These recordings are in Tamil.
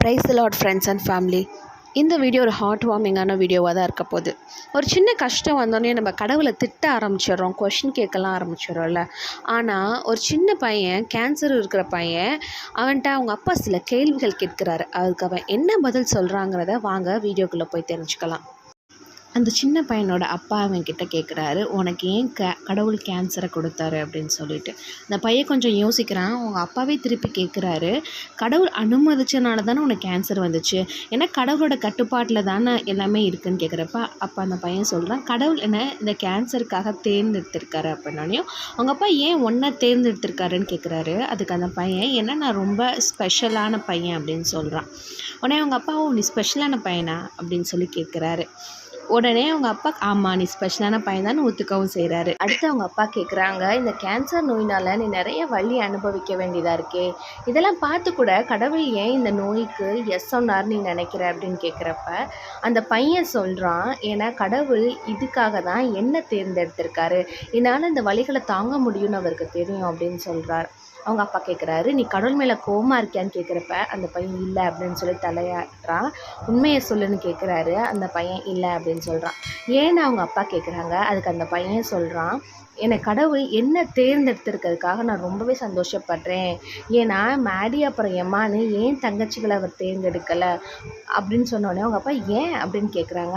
Praise the Lord friends and family. இந்த வீடியோ ஒரு ஹார்ட் வார்மிங்கான வீடியோவாக தான் இருக்க போகுது. ஒரு சின்ன கஷ்டம் வந்தோடனே நம்ம கடவுளை திட்ட ஆரம்பிச்சிடுறோம், கொஷின் கேட்கலாம் ஆரம்பிச்சிடுறோம்ல. ஆனால் ஒரு சின்ன பையன், கேன்சர் இருக்கிற பையன், அவன்கிட்ட அவங்க அப்பா சில கேள்விகள் கேட்குறாரு. அதுக்கு அவன் என்ன பதில் சொல்கிறாங்கிறத வாங்க வீடியோக்குள்ளே போய் தெரிஞ்சுக்கலாம். அந்த சின்ன பையனோட அப்பா அவன்கிட்ட கேட்குறாரு, உனக்கு ஏன் கடவுள் கேன்சரை கொடுத்தாரு அப்படின்னு சொல்லிட்டு. அந்த பையன் கொஞ்சம் யோசிக்கிறான். அவங்க அப்பாவே திருப்பி கேட்குறாரு, கடவுள் அனுமதிச்சனால தானே உனக்கு கேன்சர் வந்துச்சு, ஏன்னா கடவுளோட கட்டுப்பாட்டில் தானே எல்லாமே இருக்குதுன்னு கேட்குறப்ப அப்போ அந்த பையன் சொல்கிறான், கடவுள் என்ன இந்த கேன்சருக்காக தேர்ந்தெடுத்திருக்காரு அப்படின்னாலையும் அவங்க அப்பா ஏன் ஒன்றை தேர்ந்தெடுத்திருக்காருன்னு கேட்குறாரு. அதுக்கு அந்த பையன், ஏன்னா நான் ரொம்ப ஸ்பெஷலான பையன் அப்படின்னு சொல்கிறான். உடனே அவங்க அப்பா, ஓ நீ ஸ்பெஷலான பையனா அப்படின்னு சொல்லி கேட்குறாரு. உடனே அவங்க அப்பா, ஆமாம் நீ ஸ்பெஷலான பையன் தான் ஒத்துக்கவும் செய்கிறாரு. அடுத்து அவங்க அப்பா கேட்குறாங்க, இந்த கேன்சர் நோயினால் நீ நிறைய வலி அனுபவிக்க வேண்டியதாக இருக்கே, இதெல்லாம் பார்த்து கூட கடவுள் ஏன் இந்த நோய்க்கு எஸ் சொன்னார் நீ நினைக்கிற அப்படின்னு கேட்குறப்ப அந்த பையன் சொல்கிறான், ஏன்னா கடவுள் இதுக்காக தான் என்ன தேர்ந்தெடுத்திருக்காரு, என்னால் இந்த வலிகளை தாங்க முடியும்னு அவருக்கு தெரியும் அப்படின்னு சொல்கிறார். அவங்க அப்பா கேட்குறாரு, நீ கடவுள் மேலே கோவமாக இருக்கியான்னு கேட்குறப்ப அந்த பையன் இல்லை அப்படின்னு சொல்லி தலையாட்டுறான். உண்மையை சொல்லுன்னு கேட்குறாரு. அந்த பையன் இல்லை அப்படின்னு சொல்கிறான். ஏன்னு அவங்க அப்பா கேட்குறாங்க. அதுக்கு அந்த பையன் சொல்கிறான், என்னை கடவுள் என்ன தேர்ந்தெடுத்திருக்கிறதுக்காக நான் ரொம்பவே சந்தோஷப்படுறேன். ஏன்னா மேடி அப்புறம் எம்மானு ஏன் தங்கச்சிகளை அவர் தேர்ந்தெடுக்கலை அப்படின்னு சொன்னோடனே அவங்க அப்பா ஏன் அப்படின்னு கேட்குறாங்க.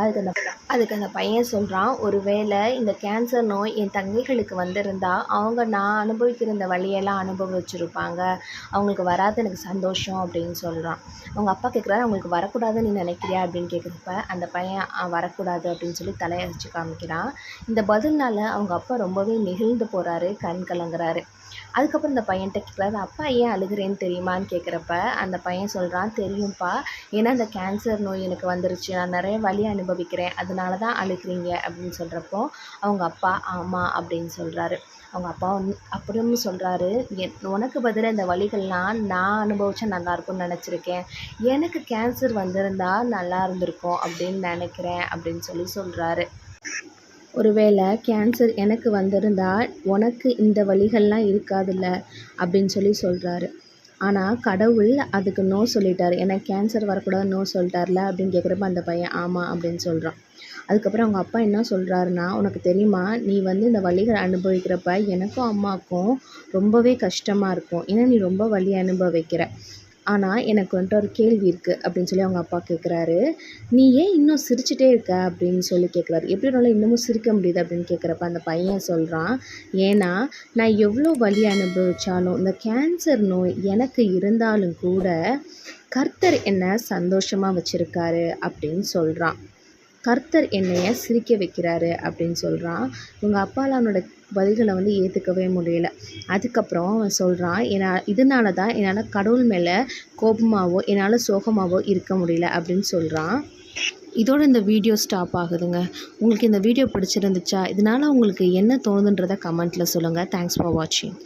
அதுக்கு அந்த பையன் சொல்கிறான், ஒருவேளை இந்த கேன்சர் நோய் என் தங்கைகளுக்கு வந்திருந்தா அவங்க நான் அனுபவிக்கிற இந்த வழியெல்லாம் அனுபவிச்சிருப்பாங்க, அவங்களுக்கு வராது எனக்கு சந்தோஷம் அப்படின்னு சொல்கிறான். அவங்க அப்பா கேட்குறாரு, அவங்களுக்கு வரக்கூடாதுன்னு நீ நினைக்கிறியா அப்படின்னு கேட்குறப்ப அந்த பையன் வரக்கூடாது அப்படின்னு சொல்லி தலையடிச்சு காமிக்கிறான். இந்த பதில்னால அவங்க அப்பா ரொம்பவே நெகிழ்ந்து போகிறாரு, கண் கலங்குறாரு. அதுக்கப்புறம் இந்த பையன்கிட்ட கேட்குறாரு, அப்பா ஏன் அழுகிறேன்னு தெரியுமான்னு கேட்குறப்ப அந்த பையன் சொல்கிறான், தெரியும்ப்பா, ஏன்னா இந்த கேன்சர் நோய் எனக்கு வந்துருச்சு, நான் நிறைய வலி அனுபவிக்கிறேன், அதனால தான் அழுகிறீங்க அப்படின்னு சொல்கிறப்போ அவங்க அப்பா ஆமாம் அப்படின்னு சொல்கிறாரு. அவங்க அப்பா அப்படின்னு சொல்கிறாரு, உனக்கு பதிலாக இந்த வலிகள்லாம் நான் அனுபவிச்சா நல்லாயிருக்கும்னு நினச்சிருக்கேன், எனக்கு கேன்சர் வந்திருந்தா நல்லா இருந்திருக்கும் அப்படின்னு நினைக்கிறேன் அப்படின்னு சொல்லி சொல்கிறாரு. ஒருவேளை கேன்சர் எனக்கு வந்திருந்தால் உனக்கு இந்த வலிகள்லாம் இருக்காதுல்ல அப்படின்னு சொல்லி சொல்கிறாரு. ஆனால் கடவுள் அதுக்கு நோ சொல்லிட்டார், எனக்கு கேன்சர் வரக்கூடாது நோ சொல்லிட்டார்ல அப்படின்னு கேட்குறப்ப அந்த பையன் ஆமாம் அப்படின்னு சொல்கிறான். அதுக்கப்புறம் அவங்க அப்பா என்ன சொல்கிறாருன்னா, உனக்கு தெரியுமா, நீ இந்த வலிகளை அனுபவிக்கிறப்ப எனக்கும் அம்மாவுக்கும் ரொம்பவே கஷ்டமாக இருக்கும், ஏன்னா நீ ரொம்ப வலி அனுபவிக்கிற. ஆனால் எனக்கு ஒரு கேள்வி இருக்குது அப்படின்னு சொல்லி அவங்க அப்பா கேட்குறாரு. நீ ஏன் இன்னும் சிரிச்சிட்டே இருக்க அப்படின்னு சொல்லி கேட்குறாரு. எப்படி நல்லா இன்னமும் சிரிக்க முடியுது அப்படின்னு கேட்குறப்ப அந்த பையன் சொல்கிறான், ஏன்னா நான் எவ்வளோ வலி அனுபவித்தாலும் இந்த கேன்சர் நோய் எனக்கு இருந்தாலும் கூட கர்த்தர் என்னை சந்தோஷமாக வச்சுருக்காரு அப்படின்னு சொல்கிறான். கர்த்தர் என்னைய சிரிக்க வைக்கிறாரு அப்படின்னு சொல்கிறான். இவங்க அப்பாவில் அவனோட பதில்களை ஏற்றுக்கவே முடியல. அதுக்கப்புறம் அவன் சொல்கிறான், இதனால தான் என்னால் கடவுள் மேலே கோபமாகவோ என்னால் சோகமாகவோ இருக்க முடியல அப்படின்னு சொல்கிறான். இதோட இந்த வீடியோ ஸ்டாப் ஆகுதுங்க. உங்களுக்கு இந்த வீடியோ பிடிச்சிருந்துச்சா, இதனால் உங்களுக்கு என்ன தோணுதுன்றதை கமெண்ட்டில் சொல்லுங்கள். தேங்க்ஸ் ஃபார் வாட்சிங்.